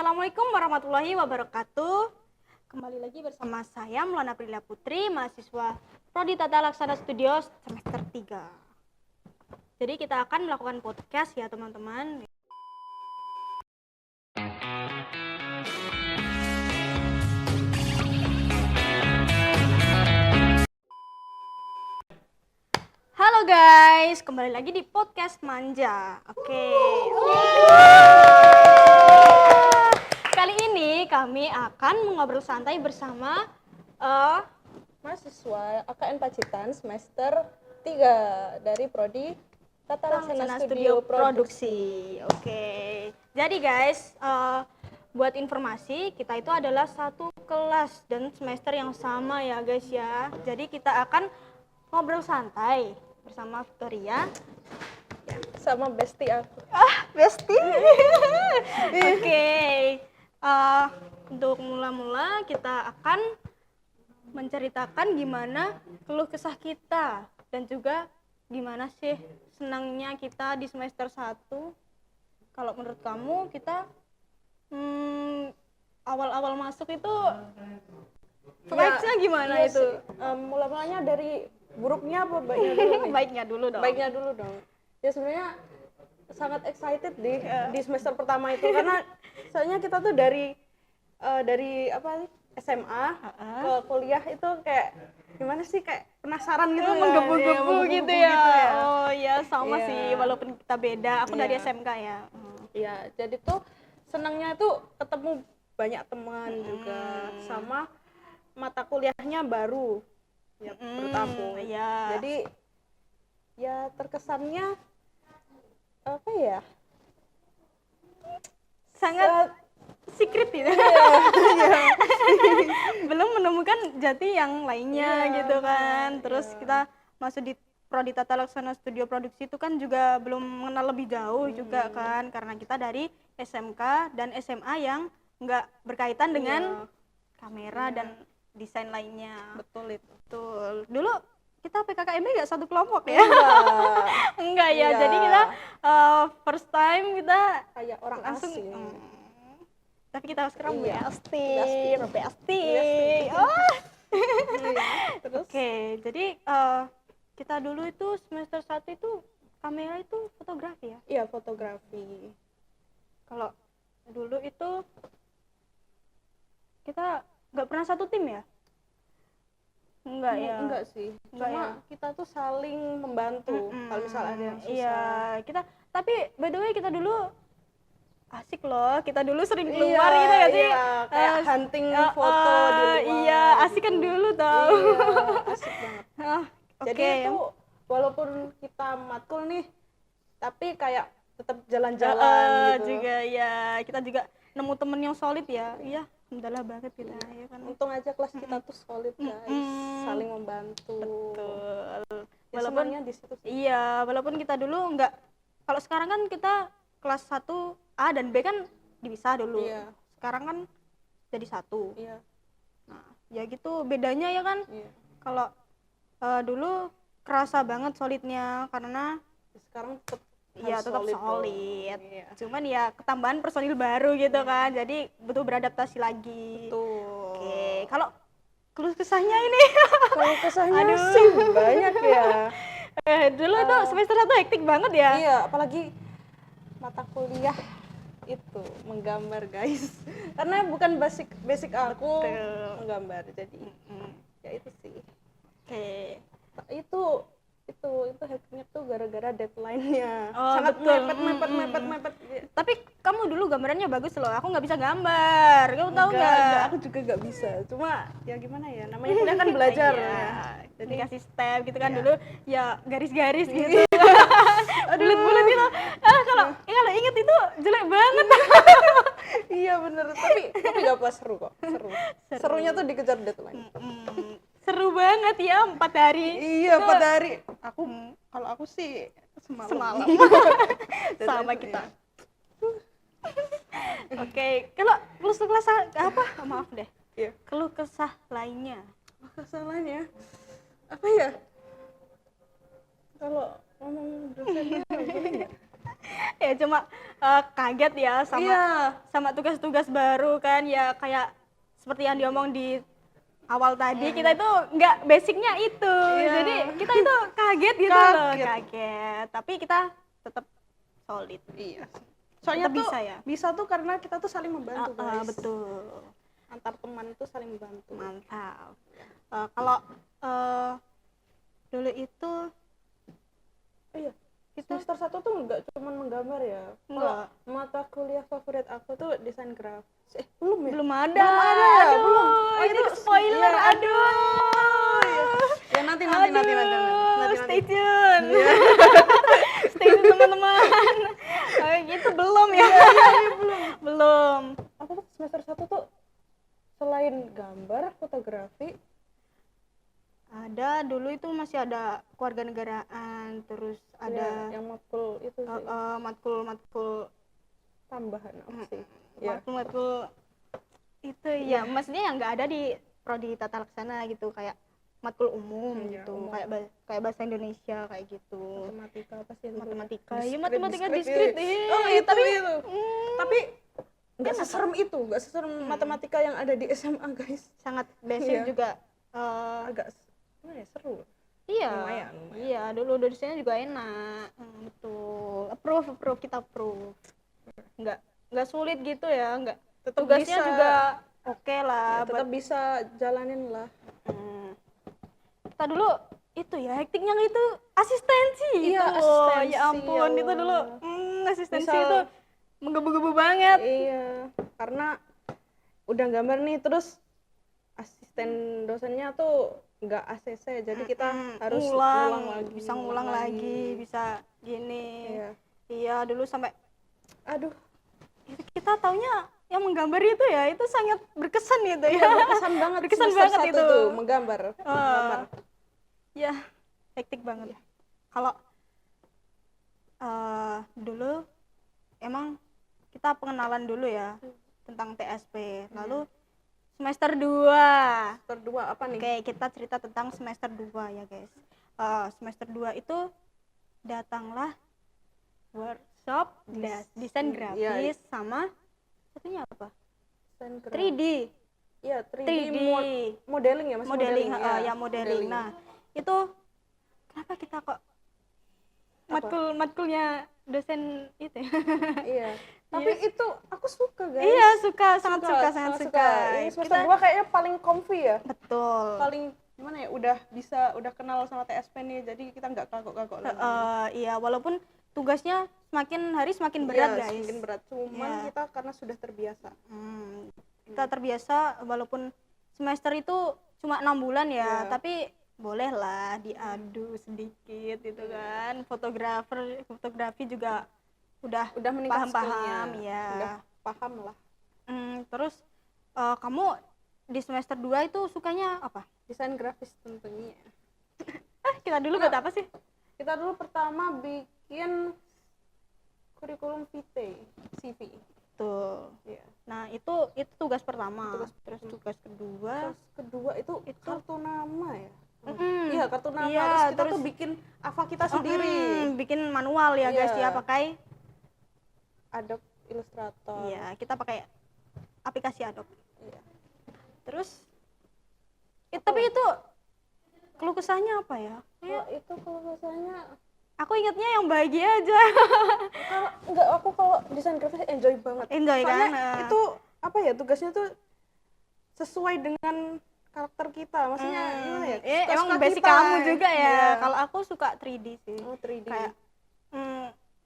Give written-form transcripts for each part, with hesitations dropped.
Assalamualaikum warahmatullahi wabarakatuh. Kembali lagi bersama saya Maulana Prilia Putri, mahasiswa Prodi Tata Laksana Studio semester 3. Jadi kita akan melakukan podcast ya teman-teman. Halo guys, kembali lagi di podcast Manja. Oke. Kali ini kami akan mengobrol santai bersama mahasiswa AKN Pacitan semester 3 dari Prodi Tata Laksana Studio Produksi. Oke. Jadi guys, buat informasi, kita itu adalah satu kelas dan semester yang sama ya guys ya. Jadi kita akan ngobrol santai bersama Victoria sama bestie aku. Besti. Oke. Untuk mula-mula kita akan menceritakan gimana keluh kesah kita dan juga gimana sih senangnya kita di semester 1. Kalau menurut kamu kita awal-awal masuk itu vibes-nya gimana iya itu? Mula-mulanya dari buruknya apa baiknya dulu nih? Baiknya dulu dong. Baiknya dulu dong. Ya sebenarnya sangat excited di semester pertama itu karena soalnya kita tuh dari apa SMA ke kuliah itu kayak gimana sih, kayak penasaran gitu, menggebu-gebu gitu ya. Oh ya sama Iya. sih, walaupun kita beda. Aku dari Iya. SMK ya. Iya, jadi tuh senangnya itu ketemu banyak teman juga, sama mata kuliahnya baru ya bertabung. Iya. Jadi ya terkesannya apa ya? Sangat secret ya. Belum menemukan jati yang lainnya gitu kan. Terus kita masuk di Prodi Tata Laksana Studio Produksi itu kan juga belum mengenal lebih jauh juga kan, karena kita dari SMK dan SMA yang nggak berkaitan dengan kamera dan desain lainnya. Betul itu. Betul. Dulu kita PKKMB nggak satu kelompok ya? Enggak ya. Iya. Jadi kita first time kita Kayak orang langsung asing. tapi kita sekarang Iya. besti. Terus Oke, jadi kita dulu itu semester 1 itu kamera itu fotografi ya. iya, fotografi. Kalau dulu itu kita nggak pernah satu tim ya? Enggak ya. Enggak sih. Enggak Cuma ya. kita tuh saling membantu kalau misalnya ada yang susah. Iya, kita tapi by the way kita dulu asik loh. Kita dulu sering keluar gitu ya sih. Iya, kayak hunting foto di luar. Iya, asik kan dulu tau. Iya, asik banget. Jadi Oke. itu walaupun kita matkul nih, tapi kayak tetap jalan-jalan gitu. Juga ya, kita juga nemu temen yang solid ya. Iya, alhamdulillah banget kita ya kan. Untung aja kelas kita tuh solid guys, saling membantu. Betul. Ya, Walaupun senangnya di situ sih. iya, walaupun kita dulu enggak, kalau sekarang kan kita kelas 1 A dan B kan dipisah dulu. Iya. Sekarang kan jadi satu. Iya. Nah, ya gitu bedanya ya kan. Iya. Kalau dulu kerasa banget solidnya karena Sekarang ya tetap solid. Iya. Cuman ya ketambahan personil baru gitu kan. Jadi butuh beradaptasi lagi. Tuh. Oke, kalau keluh kesahnya ini Kalau kesannya sih banyak ya. dulu itu semester 1 hektik banget ya. Iya, apalagi mata kuliah itu menggambar guys. Karena bukan basic aku menggambar. Jadi ya itu sih. Oke. Itu hektiknya tuh gara-gara deadline-nya. Oh, Sangat betul. mepet. Tapi kamu dulu gambarannya bagus loh. Aku nggak bisa gambar. Kamu tahu nggak? Aku juga nggak bisa. Cuma ya gimana ya, namanya kuliah kan belajar Iya. ya. Jadi kasih step gitu kan dulu ya garis-garis gitu. Bulat-bulat gitu. Kalau inget itu jelek banget. Iya bener, tapi gak apa, seru kok. Serunya tuh dikejar deadline. Seru banget ya 4 hari. Iya, 4 hari. Kalau aku sih semalam. Sama kita. Oke, kalau keluh kesah apa? Maaf deh. Iya. Keluh kesah lainnya. Kesalahannya apa ya? Kalau ngomong dosennya apa ya? Ya cuma kaget ya sama Iya. sama tugas-tugas baru kan, ya kayak seperti yang diomong di awal tadi, kita itu nggak basicnya itu. Iya. Jadi kita itu kaget gitu loh, Kaget. kaget. Tapi kita tetap solid. Iya. Soalnya Tetap tuh bisa ya. bisa tuh karena kita tuh saling membantu, guys. Betul. Antar teman itu saling membantu. Mantap. Kalau dulu itu Iya. kita Semester 1 tuh nggak cuma menggambar ya. Enggak. Kalau mata kuliah favorit aku tuh desain grafis. Belum ya? belum ada. Belum ada ya? Aduh, Belum. Oh, ini itu spoiler. iya. Aduh. Ya nanti. Stay tune. Stay tune teman-teman. Kayak gitu belum ya? Belum. Aku tuh semester 1 tuh selain gambar, fotografi, Ada dulu itu masih ada kewarganegaraan, terus ada yang matkul itu sih. matkul Tambahan apa sih? Ya. matkul itu ya, maksudnya yang nggak ada di prodi tata laksana gitu, kayak matkul umum Iya, gitu, umum. kayak bahasa Indonesia kayak gitu, Matematika apa sih itu? matematika Diskrit, ya, matematika diskrit. diskrit. Oh, itu tapi itu. Tapi nggak seserem itu, nggak seserem matematika yang ada di SMA, guys. sangat basic Iya. juga. Agak gimana ya, seru. Iya, Lumayan. iya dulu dosennya juga enak. Betul, approve kita approve. Nggak sulit gitu ya, nggak. Tetap Tugasnya bisa. juga oke lah. Ya, tetap bisa jalanin lah. Kita dulu itu ya, hektiknya itu asistensi Iya, itu. asistensi, Ya ampun, ya itu dulu Allah. asistensi Misal- itu menggebu-gebu banget. Iya, karena udah gambar nih, terus asisten dosennya tuh nggak ACC, jadi kita harus ngulang lagi. Bisa ngulang lagi, bisa gini. Iya. Iya, dulu sampai Aduh, itu kita taunya yang menggambar itu ya, itu sangat berkesan gitu ya. berkesan banget. Berkesan semester banget 1 itu. tuh menggambar. Menggambar. Ya, hektik banget. Kalau dulu emang kita pengenalan dulu ya tentang TSP. Lalu semester 2. Semester 2 apa nih? Oke, kita cerita tentang semester 2 ya, guys. Semester 2 itu datanglah workshop desain grafis sama satunya apa? Desain grafis. 3D. Iya, 3D, 3D. modeling ya, Mas? Modeling, ya. modeling. Nah, itu kenapa kita kok matkulnya dosen itu ya? Iya. Tapi itu aku suka, guys. Iya, sangat suka. Ini semester 2 kayaknya paling comfy ya. Betul. Paling gimana ya? Udah kenal sama TSP nih, jadi kita nggak kagok-kagok lagi. Iya, walaupun tugasnya semakin hari semakin berat, Iya, guys. semakin berat. Cuman Iya. kita karena sudah terbiasa. Kita terbiasa, walaupun semester itu cuma 6 bulan ya, Iya. tapi bolehlah diadu sedikit gitu kan. Fotografi juga udah meningkat paham-paham skillnya. ya. Udah paham lah. Terus kamu di semester 2 itu sukanya apa? Desain grafis tentunya. Kita dulu buat apa sih? Kita dulu pertama bikin kurikulum vitae, CV. Tuh. Iya. Nah, itu tugas pertama. Terus tugas kedua Terus kedua itu kartu nama ya. Mm-mm. Iya, kartu nama. Iya, terus kita terus tuh bikin Ava kita sendiri. bikin manual ya, guys Iya. ya, pakai Adobe Illustrator. iya, kita pakai aplikasi Adobe. Iya. Terus tapi itu keluh kesahnya apa ya? Kalau itu kalau misalnya Aku ingatnya yang bahagia aja. kalau desain grafis enjoy banget. Enjoy kan? Soalnya itu apa ya, tugasnya tuh sesuai dengan karakter kita. Maksudnya gimana ya? Emang Suka-suka basic kita. kamu juga ya. Iya. Kalau aku suka 3D sih. Oh, 3D. Kayak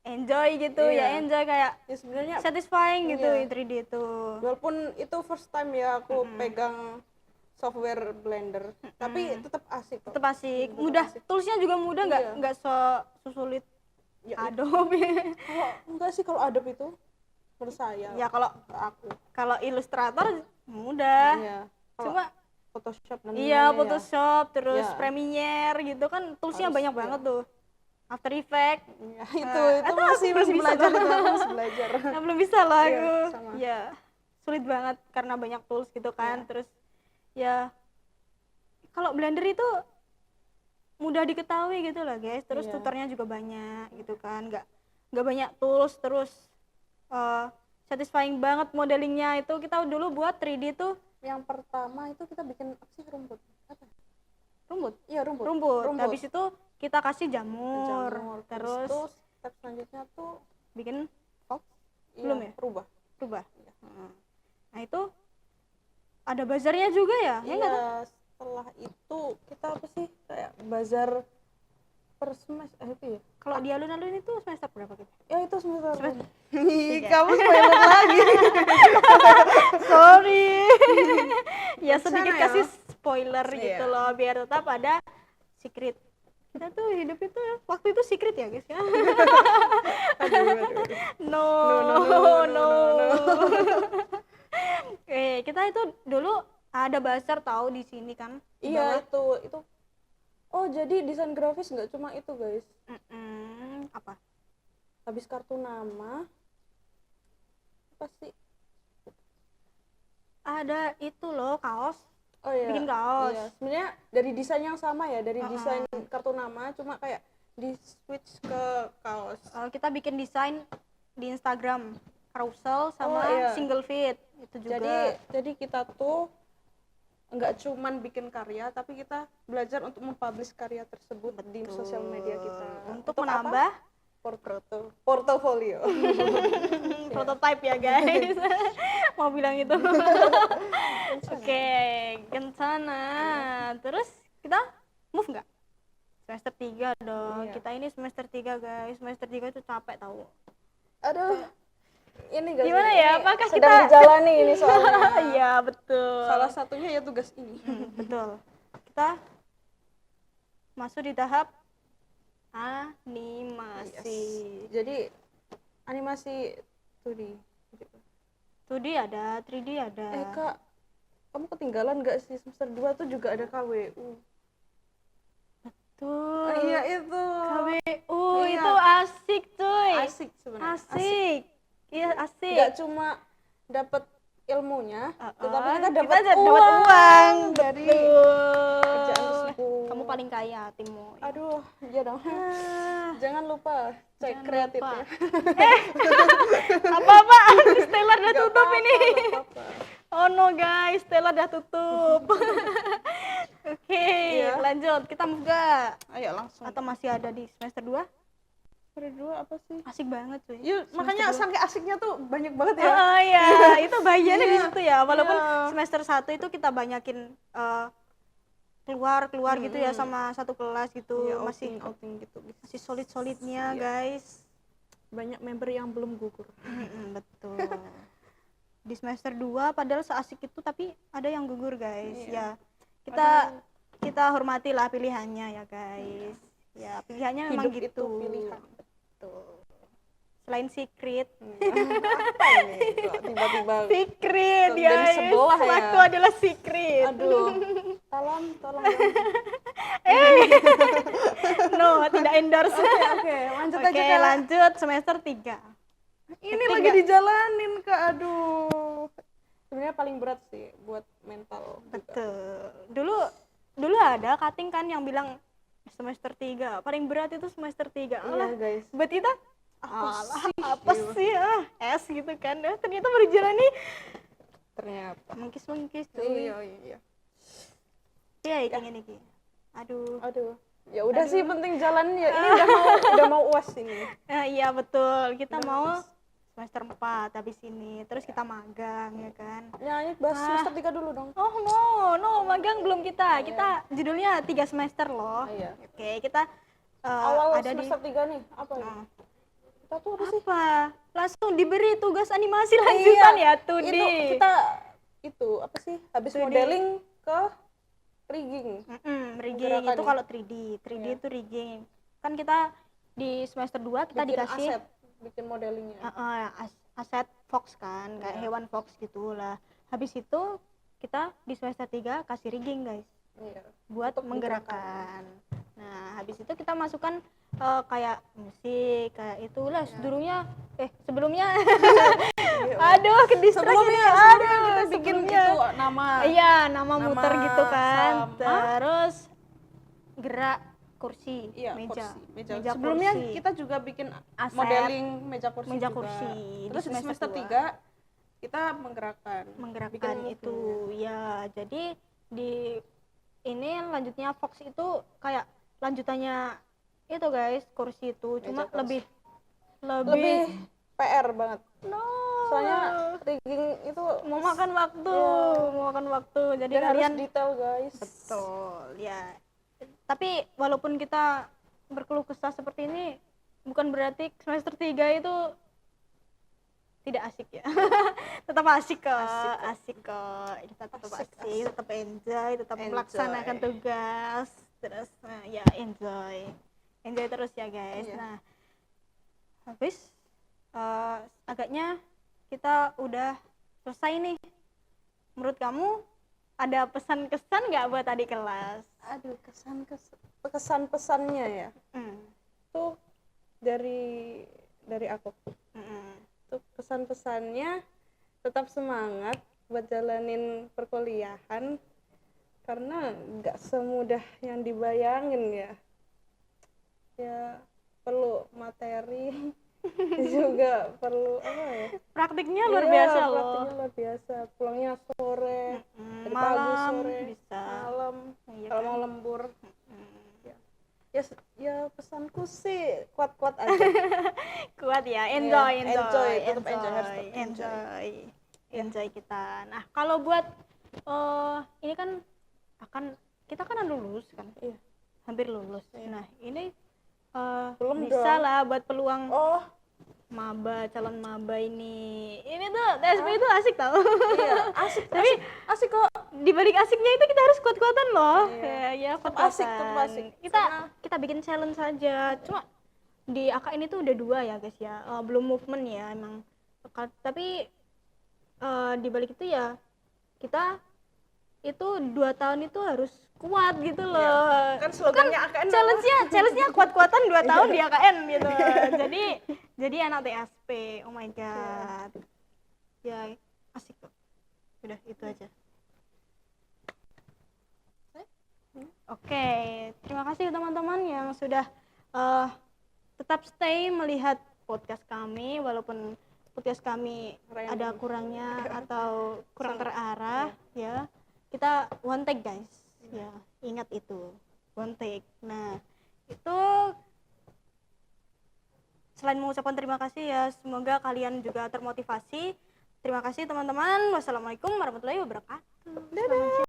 enjoy gitu Iya. ya, enjoy kayak Ya sebenarnya satisfying gitu Iya. 3D itu. walaupun itu first time ya aku pegang software Blender, tapi tetap asik kok. Tetap asik, Tetap mudah. asik. Toolsnya juga mudah, Iya. nggak sesulit Ya, Adobe. kalau enggak sih, kalau Adobe itu menurut saya. Ya kalau aku. Illustrator mudah. Iya. Kalau Cuma Photoshop dan iya, lain-lain ya. Photoshop terus Iya. Premiere gitu kan toolsnya Harus, banyak iya. banget tuh. After Effects. Ya, itu itu masih belum bisa belajar, tuh. itu aku masih belajar. Nah, belum bisa lah Iya, aku. sama. Ya, sulit banget karena banyak tools gitu kan. Terus ya kalau Blender itu mudah diketahui gitu lah, guys. Terus Iya. tutornya juga banyak gitu kan. nggak banyak tools, terus satisfying banget modelingnya. Itu kita dulu buat 3D tuh Yang pertama itu kita bikin apa sih, rumput? Apa? rumput. Iya, rumput. Habis itu kita kasih jamur. Terus Terus step selanjutnya tuh bikin box. iya, Belum ya? rubah. Iya. Nah itu ada bazarnya juga ya? Ya nggak tuh? Iya, setelah itu kita apa sih, kayak bazar per semester itu ya? Kalau di alun-alun itu semester berapa kita? Ya itu semester. Ih, Kamu spoiler lagi. Sorry. Ya sedikit Rencana ya? kasih spoiler Iya. gitu loh, biar tetap ada secret. Kita tuh hidup itu waktu itu secret ya guys ya. Aduh. No. No. Kita itu dulu ada bazar tahu di sini kan? Di Iya, bawah. itu. Oh, jadi desain grafis nggak cuma itu, guys. Apa? Habis kartu nama apa sih? Ada itu loh, kaos. Oh iya. Bikin kaos. Iya, sebenarnya dari desain yang sama ya, dari desain kartu nama, cuma kayak di switch ke kaos. Kita bikin desain di Instagram, carousel sama iya. single feed itu juga. Jadi kita tuh nggak cuman bikin karya, tapi kita belajar untuk mempublish karya tersebut di sosial media kita. Untuk apa? menambah Portofolio. prototype ya guys. Mau bilang itu. Oke, kencana. Terus kita move nggak? Semester 3 dong. Iya. Kita ini semester 3 guys. Semester 3 itu capek tahu. Aduh. Ini guys. Gimana ya? Apakah sedang kita dijalani ini soalnya. Iya, betul. Salah satunya ya tugas ini. Betul. Kita masuk di tahap animasi. Yes. Jadi animasi 2D. 2D ada, 3D ada. Kak, kamu ketinggalan nggak sih, semester 2 tuh juga ada KWU. Betul. Iya itu. KWU Iya. itu asik cuy. Asik sebenarnya. Asik. Iya asik. Nggak cuma dapat ilmunya, tetapi kita kita dapat dapat uang uang dari betul. kerjaan tersebut. Kamu paling kaya timmu. Aduh, iya dong. Jangan lupa cek Jangan kreatifnya. Apa Stella udah Nggak tutup apa-apa, ini. nggak apa-apa. Oh no guys, Stella udah tutup. Oke, Iya. lanjut. Kita move gak? Ayo langsung. Atau masih ada di semester 2? Semester 2 apa sih? Asik banget cuy. Yuk, makanya Semester saking asiknya tuh banyak banget dua. ya. Oh iya, itu bagiannya di Iya. situ ya. Walaupun Iya. semester 1 itu kita banyakin keluar gitu ya sama satu kelas gitu. Iya, masih outing gitu. masih solid-solidnya Iya. guys. Banyak member yang belum gugur. Betul. Di semester 2 padahal seasik itu tapi ada yang gugur guys. Iya. Ya. Kita hormatilah pilihannya ya guys. Ya, pilihannya memang Hidup gitu. itu pilihan. Betul. Selain secret. Apa ini? Kok tiba-tiba Secret Dari guys. sebelah ya. Aku adalah secret. aduh. Tolong. No, tidak endorse. Oke, lanjut Oke, aja Kak. lanjut semester 3. Ini lagi dijalanin Kak, aduh. Sebenarnya paling berat sih buat mental juga. Betul. Dulu ada cutting kan yang bilang semester 3 paling berat itu semester 3. Iya guys. Buat kita apa Gitu. sih S gitu kan. Ternyata berjalani Ternyata. mengkis tuh. Iya. Iya, ingin iki. Aduh. Ya udah sih, penting jalan ya. Ini udah mau UAS ini. Iya betul. Kita mau semester 4 habis ini. Terus kita magang ya kan. Ya, ini bahas semester 3 dulu dong. Oh no, magang belum kita. Kita judulnya 3 semester loh. Iya. Oke, kita Awal ada semester 3 nih, apa ya? Kita tuh apa sih? langsung diberi tugas animasi lanjutan ya 2D. Itu kita apa sih? Habis 2D. modeling ke rigging. Rigging Gerakan itu ya? kalau 3D itu rigging. Kan kita di semester 2 kita Bikin dikasih aset, bikin modelingnya. aset fox kan, kayak hewan fox gitu lah. Habis itu kita di semester 3 kasih rigging guys, Iya. buat Untuk menggerakkan. Nah, habis itu kita masukkan kayak musik, kayak itulah sebelumnya aduh ke distract ini. Sebelumnya kita bikin sebelumnya. itu nama. Iya, nama muter gitu kan. sama- Terus gerak kursi, Iya, meja. kursi, meja. Meja Sebelumnya kursi. kita juga bikin Aset. modeling meja kursi Meja juga. kursi di Terus di semester semester 3 2. kita menggerakkan bikin itu movement. ya. Jadi di ini lanjutnya Fox itu kayak lanjutannya itu guys, kursi itu cuma kursi. lebih PR banget. no, Soalnya rigging itu mau makan waktu, Iya. mau makan waktu. Jadi dan kalian harus detail guys. betul ya. Tapi walaupun kita berkeluh kesah seperti ini, bukan berarti semester 3 itu tidak asik ya. Tetap asik kok. Kita tetap asik, tetap enjoy, tetap melaksanakan tugas. Terus ya enjoy terus ya guys. Iya. Nah, habis agaknya kita udah selesai nih. Menurut kamu ada pesan-kesan nggak buat adik kelas? Aduh, kesan-pesannya ya. Tuh dari aku. Tuh pesan-pesannya tetap semangat buat jalanin perkuliahan karena nggak semudah yang dibayangin ya. Ya perlu materi juga perlu apa ya? Praktiknya luar biasa loh. Praktiknya luar biasa. Pulangnya sore, dari pagi malam sore, bisa. malam. Iya Kalau kan? mau lembur. Ya pesanku sih kuat-kuat aja. Kuat ya, enjoy, tetap enjoy kita. Nah, kalau buat ini kan kita kan lulus kan, hampir lulus. Nah, ini Belum bisa dong. lah buat peluang Oh, calon maba ini tuh TSP itu asik tau. iya, Tapi asik kok. di balik asiknya itu kita harus kuat-kuatan loh. Iya. Ya, Tetap asik. Kita bikin challenge saja. Cuma di AKN itu udah 2 ya guys ya. Belum movement ya emang. Tapi di balik itu ya kita itu 2 tahun itu harus kuat gitu loh. Iya. Kan slogannya AKN Challenge-nya kuat-kuatan 2 tahun di AKN gitu. Jadi anak TSP. Oh my god. Ya asik kok. Udah itu aja. Oke, terima kasih teman-teman yang sudah tetap stay melihat podcast kami walaupun podcast kami ada kurangnya atau kurang terarah ya. Kita one take guys. Ya, ingat itu. One take. Nah, itu selain mengucapkan terima kasih ya, semoga kalian juga termotivasi. Terima kasih teman-teman. Wassalamualaikum warahmatullahi wabarakatuh. Dadah.